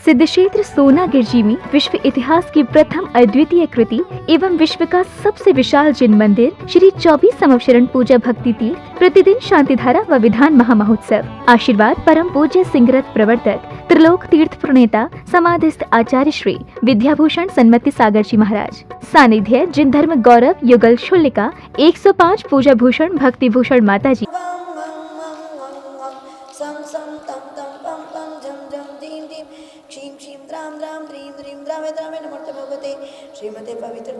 सिद्ध क्षेत्र सोनागिरजी में विश्व इतिहास की प्रथम अद्वितीय कृति एवं विश्व का सबसे विशाल जिन मंदिर श्री 24 समवशरण पूजा भक्ति तीर्थ प्रतिदिन शांतिधारा व विधान महामहोत्सव। आशीर्वाद परम पूज्य सिंहरथ प्रवर्तक त्रिलोक तीर्थ प्रणेता समाधिस्थ आचार्य श्री विद्याभूषण सन्मति सागर जी महाराज। सानिध्य जिन धर्म गौरव युगल शुल्लिका 105 पूजा भूषण भक्ति भूषण माता जी। श्रीमते पवित्र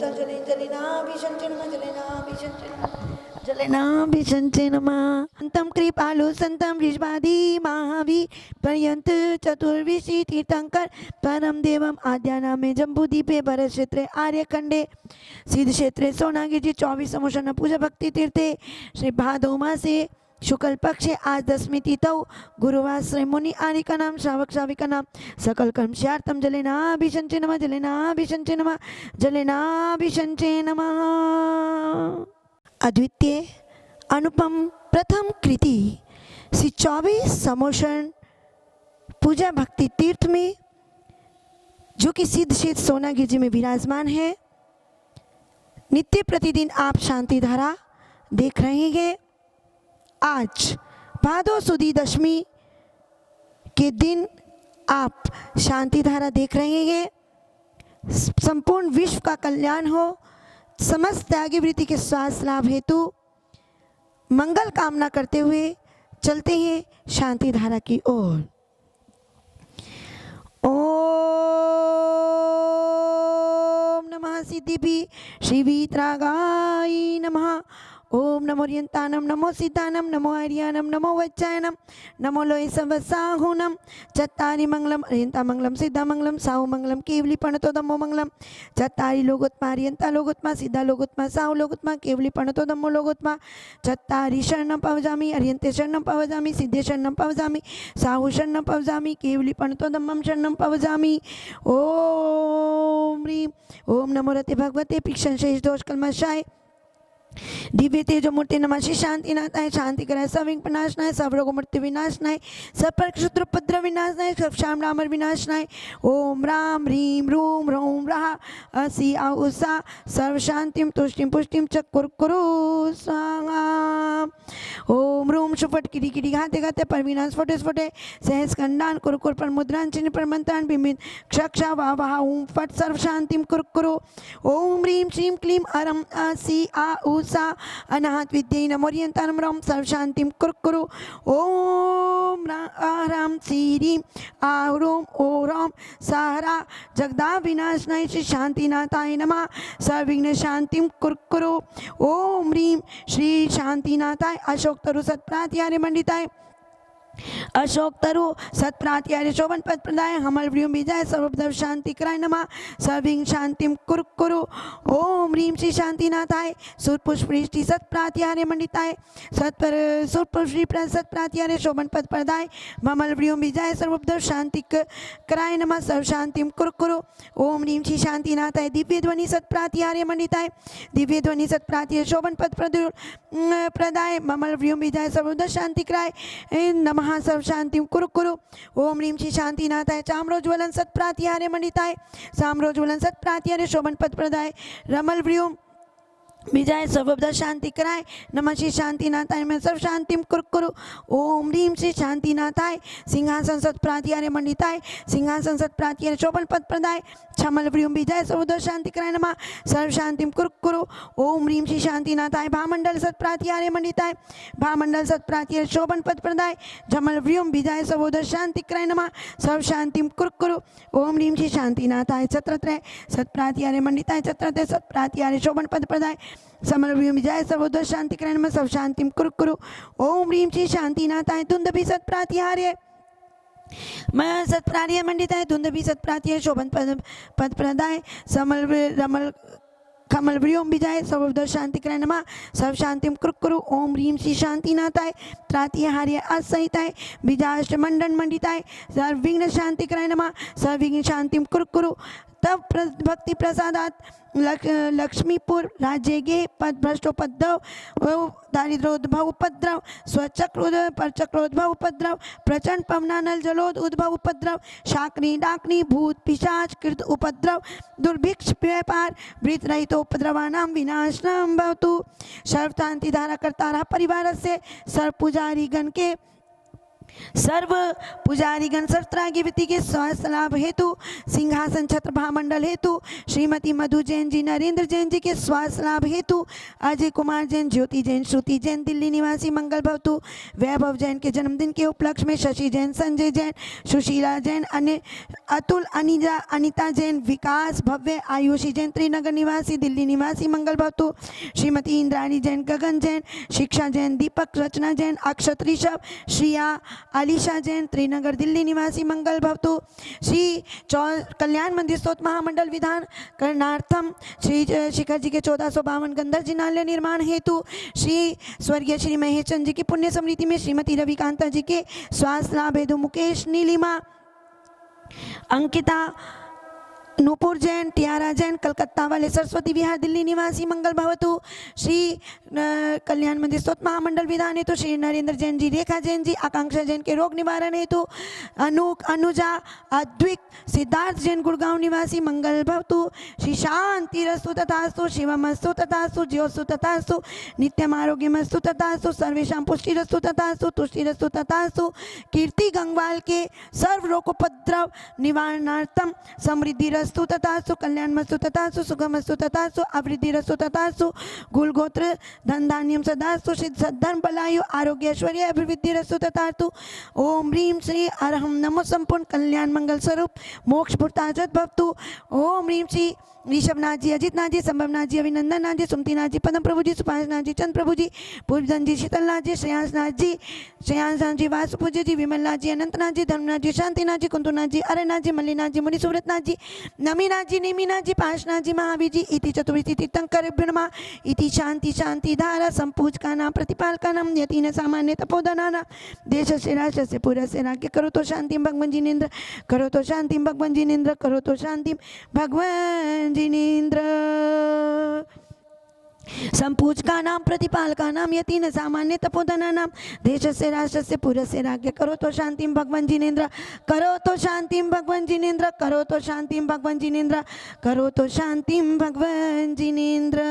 जलेनाभिषंचे नमः। संतम कृपालु संतम विश्वादी महावीर पर्यंत चतुर्विशी तीर्थंकर परम देवम आद्या नामे जम्बूदीपे भरत क्षेत्रे आर्यखंडे सिद्ध क्षेत्रे सोनागिरी 24 समवशरण पूजा भक्ति तीर्थे श्री भादौ मासे शुक्ल पक्षे आज 10वीं तिथौ गुरुवार श्री मुनि आदि का नाम श्रावक श्राविका नाम सकल कर्मशार्थम जलेनाभिषंचे नमः जलेनाभिषंचे नमः जलेनाभिषंचे नमः। अद्वितीय अनुपम प्रथम कृति श्री 24 समवशरण पूजा भक्ति तीर्थ में जो कि सिद्ध क्षेत्र सोनागिरी में विराजमान है। नित्य प्रतिदिन आप शांति धारा देख रहे हैं। आज भादौ सुदी दशमी के दिन आप शांति धारा देख रहे हैं। संपूर्ण विश्व का कल्याण हो, समस्त त्यागी वृत्ति के स्वास्थ्य लाभ हेतु मंगल कामना करते हुए चलते हैं शांति धारा की ओर। ओम नमः सिद्धिभि श्री वीतरागाय नमः। ओम नमो रियंतानम नमो सिद्धानम नमो आर्यानम नमो वज्जायनम नमो लोय सवसाहुनम चत्तारि मंगलम अरियंता मंगलम सिद्धा मंगलम साहु मंगलम केवली प्रणतो धम्मो मंगलम चत्तारि लोगोत्मा अरियंता लोगोत्मा सिद्धा लोगोत्मा साहु लोगोत्मा केवली प्रणतो धम्मो लोगोत्मा चत्तारि शरणं पवजामि अरियंते शरणं पवजामि सिद्धे शरणं पवजामि साहु शरणं पवजामि केवली प्रणतो धम्मं शरणं पवजामि। ओम ह्रीं ओम नमो रते भगवते पिक्षं शेष दोष कल्मषाय दिव्य तेजो मूर्ति नमः। श्री शांति नाथाय शांति कराय सब विनाशनाय सब रोग मृत्यु विनाशनाय सब पर शत्रु उपद्रव विनाशनाय सब श्याम रामर विनाशनाय। ओम राम ह्रीं रूम रोम रहा असी आ उषा सर्व शांतिम तुष्टिम पुष्टिम च कुरकुरु स्वाहा। ओम रूम सुफट किरी किरी घाते घाते पर विनाश फोटे फोटे सहस खंडान कुरकुर पर मुद्रान चिन्ह पर मंत्रान बिमित क्षक्षा वाह वाह ओम फट सर्व शांतिम कुरकुरु। ओम ह्रीं श्रीं क्लीं अरम असी आ उषा अनाहत विद्यै नमोरियंतानम राम सर्व शांतिम कुरकुरु। ओम राम श्री आरोम ओ राम सहरा जगदा विनाशनाय श्री शांतिनाथाय नमः सर्व विघ्न शांतिम कुरकुरु। ओम ह्रीं श्री शांतिनाथाय अशोक तरु सत्प्रात्यार्य मंडिताय अशोक तरु सत्प्रात्यार्य शोभन पद प्रदाय हमल व्यूम विजय सर्वभव शांति कराय नमः सर्विंग शांतिम कुरकुरु। ओम ह्रीं श्री शांतिनाथाय सुरपुष्पृष्टि सत्प्रात्यार्य मंडिताय सत्पर सुरपुष्टि सत्प्रात्यार्य शोभन पद प्रदाय ममल व्यूम विजय सर्वभव शांति कराय नमः सर्व शांतिम कुरकुरु। ओम ह्रीं श्री शांतिनाथाय दिव्य ध्वनि सत्प्रात्यार्य मंडिताय दिव्य ध्वनि सत्प्रात्यार्य शोभन पद प्रदाय ममल व्यूम विजय सर्वभव शांति कराय नमः सर्व शांतिम कुरकुरु। ओम ह्रीं श्री शांतिनाथाय चाम्रोज्वलन सत्प्रात्यार्य मंडिताय साम्रोज्वलन सत्प्रात्यार्य शोभन पद प्रदाय रमल व्यूम विजय सर्वभव शांति कराय नमः श्री शांतिनाथाय में सर्व शांतिम कुरकुरु। ओम ह्रीं श्री शांतिनाथाय सिंहासन सत्प्रात्यार्य मंडिताय सिंहासन सत्प्रात्यार्य शोभन पद प्रदाय छमल व्यूम विजय सर्वभव शांति कराय नमः सर्व शांतिम कुरकुरु। ओम ह्रीं श्री शांतिनाथाय भामंडल सत्प्रात्यार्य मंडिताय भामंडल सत्प्रात्यार्य शोभन पद प्रदाय झमल व्यूम विजय सर्वभव शांति कराय नमः सर्व शांतिम कुरकुरु। ओम ह्रीं श्री शांतिनाथाय छत्रत्रय सत्प्रात्यार्य मंडिताय छत्रत्रय सत्प्रात्यार्य शोभन पद प्रदाय समल व्यूम विजय सर्वभव शांति कराय नमः सर्व शांतिम कुरकुरु। ओम ह्रीं श्री शांतिनाथाय धुंधभि सत्प्रात्यार्य मैं सत्प्रात्यार्य मंडिताय धुंधभि सत्प्रात्यार्य शोभन पद प्रदाय समल रमल कमल व्योम विजय सर्वभव शांति कराय नमः सर्व शांतिम कुरकुरु। ओम ह्रीं श्री शांतिनाथाय त्रात्यार्य असहिताय विजाष्ट मंडन मंडिताय सर्व विघ्न शांति कराय नमः सर्व विघ्न शांतिम कुरकुरु। तब भक्ति प्रसादात लक्ष्मीपुर राज्य गे पद भ्रष्टोपद्रव दारिद्रोद्भव उपद्रव स्वचक्रोद्भव परचक्रोद्भव उपद्रव प्रचंड पवनानल जलोद उद्भव उपद्रव शाकनी डाकनी भूत पिशाच कृत उपद्रव दुर्भिक्ष व्यापार वृत रहित उपद्रवानां विनाशनम भवतु। सर्व शांति धारा करता परिवार से सर्व पुजारी गण के सर्वत्रागिवती के स्वास्थ्य लाभ हेतु सिंहासन छत्र महामंडल हेतु श्रीमती मधु जैन जी नरेंद्र जैन जी के स्वास्थ्य लाभ हेतु अजय कुमार जैन ज्योति जैन श्रुति जैन दिल्ली निवासी मंगल भवतु। वैभव जैन के जन्मदिन के उपलक्ष्य में शशि जैन संजय जैन सुशीला जैन अतुल अनिजा अनिता जैन विकास भव्य आयुषी जैन त्रिनगर निवासी दिल्ली निवासी मंगल भवतु। श्रीमती इंद्राणी जैन गगन जैन शिक्षा जैन दीपक रचना जैन अक्षत ऋषभ श्रिया आलिशा जैन त्रिनगर दिल्ली निवासी मंगल भवतु। श्री कल्याण मंदिर स्तोत्र महामंडल विधान करणार्थम श्री शिखर जी के 1452 गंधर्व जिनालय निर्माण हेतु श्री स्वर्गीय श्री महेश चंद्र जी की पुण्य स्मृति में श्रीमती रविकांता जी के स्वास्थ्य लाभ हेतु मुकेश नीलिमा अंकिता नूपुर जैन टियारा जैन कलकत्ता वाले सरस्वती विहार दिल्ली निवासी मंगल भवतु। श्री कल्याण मंदिर स्तोत्र महामंडल विधान हेतु श्री नरेंद्र जैन जी रेखा जैन जी आकांक्षा जैन के रोग निवारण हेतु अनूक अनुजा अद्विक सिद्धार्थ जैन गुड़गांव निवासी मंगल भवतु। श्री शांति रस्तु तथास्तु शिवमस्तु तथास्तु ज्योस्तु तथास्तु नित्यम आरोग्यमस्तु तथास्तु सर्वेषां पुष्टिरस्तु तथास्तु तुष्टिरस्तु तथास्तु। कीर्ति गंगवाल के सर्व रोगोपद्रव निवारणार्थम समृद्धि रस्तु तथास्तु कल्याणमस्तु तथास्तु सुखमस्तु तथास्तु अवृद्धिरस्तु तथास्तु गुलगोत्र धन धान्यम सदास्तु सिद्ध सद्धर्म बलायु आरोग्य ऐश्वर्य अभिवृद्धिरस्तु तथास्तु। ओम ह्रीं श्री अरहम नमो संपूर्ण कल्याण मंगल स्वरूप मोक्ष भूताजत भवतु। ओम ह्रीं श्री ऋषभनाथ जी अजितनाथ जी संभवनाथ जी अभिनंदन नाथ जी सुमतिनाथ जी पदम प्रभु जी सुपाशनाथ जी चंद्र प्रभु जी पूर्वधन जी शीतलनाथ जी श्रेयांसनाथ जी वासुपूज्य जी विमलनाथ जी अनंतनाथ जी धर्मनाथ जी शांतिनाथ जी कुंतुनाथ जी अरनाथ जी मल्लीनाथ जी मुनि सुव्रतनाथ जी नमीनाथ जी निमीनाथ जी पाशनाथ जी महावीर जी इति चतुर्विधि तीर्थंकर नमा इति शांति शांति धारा संपूजका नाम प्रतिपालका नाम यतीन सामान्य तपोधना नाम देश से राष्ट्र से पूरा से राज्य करो तो शांति भगवान जिनेन्द्र करो तो शांति भगवान जिनेन्द्र करो तो शांति भगवान जिनेन्द्र संपूजका नाम प्रतिपालका नाम यतीन सामान्य तपोधना नाम देश से राष्ट्र से पूर्व से राज्य करो तो शांति भगवान जिनेन्द्र करो तो शांति भगवान जिनेन्द्र करो तो शांति भगवान जिनेन्द्र करो तो शांति भगवान जिनेन्द्र।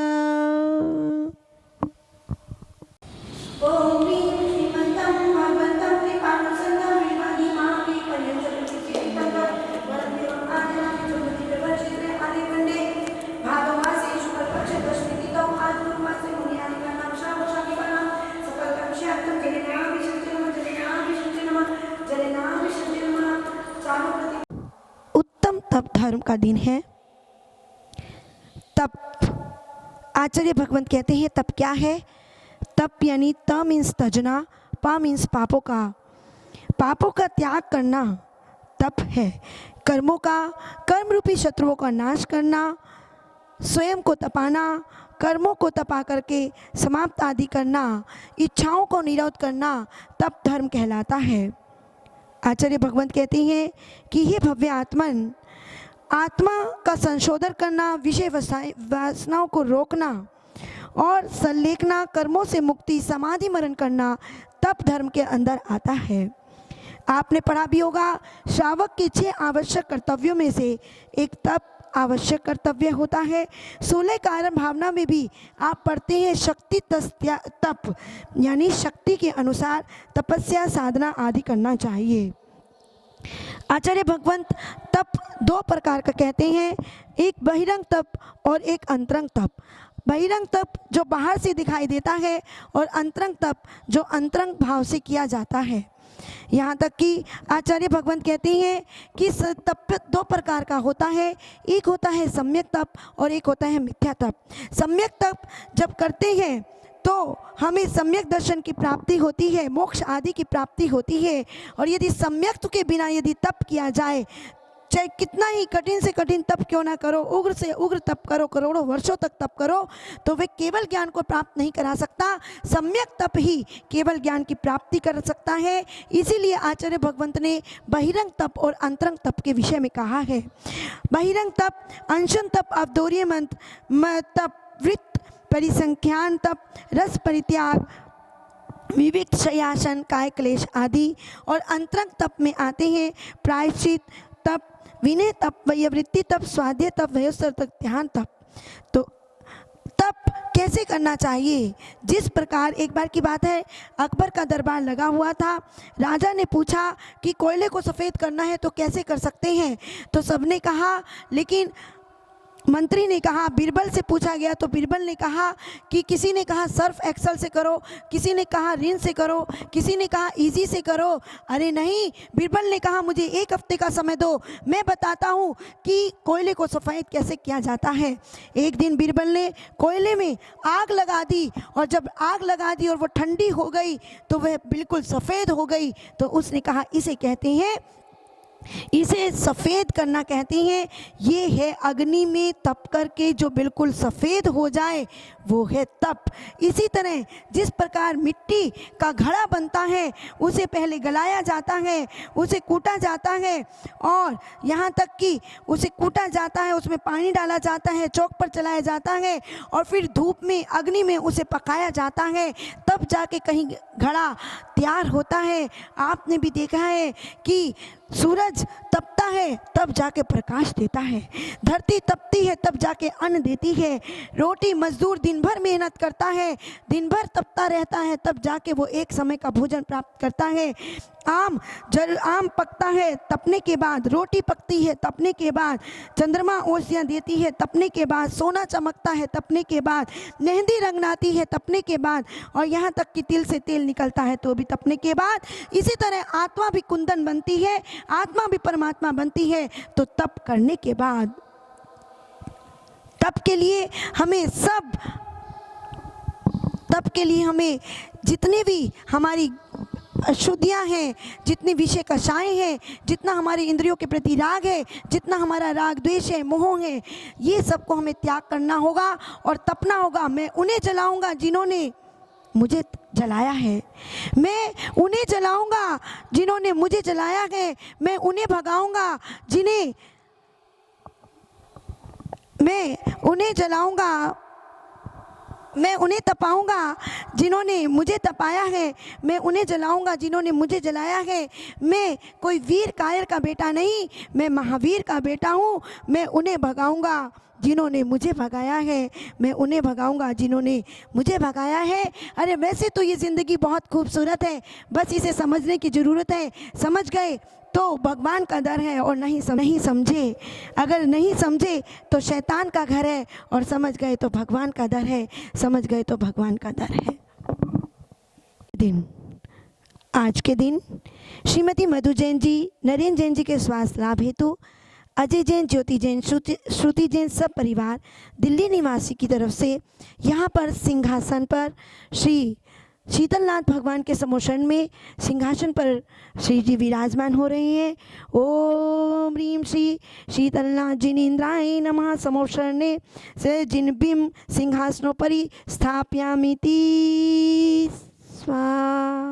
ओम ह्रीं श्रीमन्तं भगवन्तं कृपानुसन्दं विमानि मापि पर्यन्तचित्तं वरदेवं आदिनामि चतुर्थिप्रवर्षित्रे आदिखण्डे भागमासे शुक्लपक्षे दशमीतिथौ आदिपूर्वमासे मुनियादिकानां श्रावशाकिकानां सकलकक्षार्थं जलेनाभिषिञ्चि नमः चालू प्रति उत्तम तप धर्म का दिन है। तप आचार्य भगवंत कहते हैं तप क्या है। तप यानी त मीन्स तजना पा मीन्स पापों का त्याग करना तप है। कर्मों का कर्म रूपी शत्रुओं का नाश करना स्वयं को तपाना कर्मों को तपा करके समाप्त आदि करना इच्छाओं को निरोध करना तप धर्म कहलाता है। आचार्य भगवंत कहते हैं कि हे भव्य आत्मन आत्मा का संशोधन करना विषय वासनाओं को रोकना और संलेखना कर्मों से मुक्ति समाधि मरण करना तप धर्म के अंदर आता है। आपने पढ़ा भी होगा श्रावक के 6 आवश्यक कर्तव्यों में से एक तप आवश्यक कर्तव्य होता है। 16 कारण भावना में भी आप पढ़ते हैं शक्ति तप यानी शक्ति के अनुसार तपस्या साधना आदि करना चाहिए। आचार्य भगवंत तप 2 प्रकार का कहते हैं, एक बहिरंग तप और एक अंतरंग तप। बहिरंग तप जो बाहर से दिखाई देता है और अंतरंग तप जो अंतरंग भाव से किया जाता है। यहाँ तक कि आचार्य भगवंत कहते हैं कि तप 2 प्रकार का होता है, एक होता है सम्यक तप और एक होता है मिथ्या तप। सम्यक तप जब करते हैं तो हमें सम्यक दर्शन की प्राप्ति होती है, मोक्ष आदि की प्राप्ति होती है। और यदि सम्यक के बिना यदि तप किया जाए चाहे कितना ही कठिन से कठिन तप क्यों ना करो, उग्र से उग्र तप करो, करोड़ों वर्षों तक तप करो, तो वे केवल ज्ञान को प्राप्त नहीं करा सकता। सम्यक तप ही केवल ज्ञान की प्राप्ति कर सकता है। इसीलिए आचार्य भगवंत ने बहिरंग तप और अंतरंग तप के विषय में कहा है। बहिरंग तप, अनशन तप, अवधूर्य मंत्र तप, वृत्त परिसंख्यान तप, रस परित्याग, विविक्त शयासन, काय क्लेश आदि। और अंतरंग तप में आते हैं प्रायश्चित तप, विनय तप, वैवृत्ति तप, स्वाध्याय तप, वयोस्तर तप, ध्यान तप। तो तप कैसे करना चाहिए? जिस प्रकार एक बार की बात है, अकबर का दरबार लगा हुआ था। राजा ने पूछा कि कोयले को सफ़ेद करना है तो कैसे कर सकते हैं? तो सबने कहा, लेकिन मंत्री ने कहा, बीरबल से पूछा गया तो बीरबल ने कहा कि किसी ने कहा सर्फ एक्सल से करो, किसी ने कहा रिन से करो, किसी ने कहा इजी से करो। अरे नहीं, बीरबल ने कहा मुझे 1 हफ्ते का समय दो, मैं बताता हूँ कि कोयले को सफ़ेद कैसे किया जाता है। एक दिन बीरबल ने कोयले में आग लगा दी, और जब आग लगा दी और वो ठंडी हो गई तो वह बिल्कुल सफ़ेद हो गई। तो उसने कहा इसे कहते हैं, इसे सफ़ेद करना कहते हैं। ये है अग्नि में तप करके जो बिल्कुल सफ़ेद हो जाए, वो है तप। इसी तरह जिस प्रकार मिट्टी का घड़ा बनता है, उसे पहले गलाया जाता है, उसे कूटा जाता है, और यहाँ तक कि उसे कूटा जाता है, उसमें पानी डाला जाता है, चौक पर चलाया जाता है, और फिर धूप में, अग्नि में उसे पकाया जाता है, तब जाके कहीं घड़ा तैयार होता है। आपने भी देखा है कि सूरज तपता है तब जाके प्रकाश देता है, धरती तपती है तब जाके अन्न देती है, रोटी मजदूर दिन भर मेहनत करता है, दिन भर तपता रहता है, तब जाके वो एक समय का भोजन प्राप्त करता है। आम पकता है तपने के बाद, रोटी पकती है तपने के बाद, चंद्रमा ओसियाँ देती है तपने के बाद, सोना चमकता है तपने के बाद, मेहंदी रंगनाती है तपने के बाद, और यहाँ तक कि तिल से तेल निकलता है तो भी तपने के बाद। इसी तरह आत्मा भी कुंदन बनती है, आत्मा भी परमात्मा बनती है, तो तप करने के बाद। तप के लिए हमें जितने भी हमारी अशुद्धियाँ हैं, जितनी विषय कषाएँ हैं, जितना हमारे इंद्रियों के प्रति राग है, जितना हमारा राग द्वेष है, मोह है, ये सबको हमें त्याग करना होगा और तपना होगा। मैं उन्हें जलाऊंगा जिन्होंने मुझे जलाया है, मैं उन्हें जलाऊंगा जिन्होंने मुझे जलाया है, मैं उन्हें भगाऊंगा जिन्हें, मैं उन्हें जलाऊंगा, मैं उन्हें तपाऊंगा जिन्होंने मुझे तपाया है, मैं उन्हें जलाऊंगा जिन्होंने मुझे जलाया है। मैं कोई वीर कायर का बेटा नहीं, मैं महावीर का बेटा हूँ। मैं उन्हें भगाऊंगा जिन्होंने मुझे भगाया है, मैं उन्हें भगाऊंगा जिन्होंने मुझे भगाया है। अरे वैसे तो ये ज़िंदगी बहुत खूबसूरत है, बस इसे समझने की ज़रूरत है। समझ गए तो भगवान का डर है, और नहीं समझे, अगर नहीं समझे तो शैतान का घर है, और समझ गए तो भगवान का डर है, समझ गए तो भगवान का डर है। आज के दिन श्रीमती मधु जैन जी, नरेंद्र जैन जी के स्वास्थ्य लाभ हेतु अजय जैन, ज्योति जैन, श्रुति जैन सब परिवार दिल्ली निवासी की तरफ से यहाँ पर सिंहासन पर श्री शीतलनाथ भगवान के समोषण में सिंहासन पर श्री जी विराजमान हो रहे हैं। ओम ह्रीं श्री शीतलनाथ जिनेन्द्राय नमः। समोषणे से जिनबिम सिंहासनोपरि स्थापयामीति स्वाहा।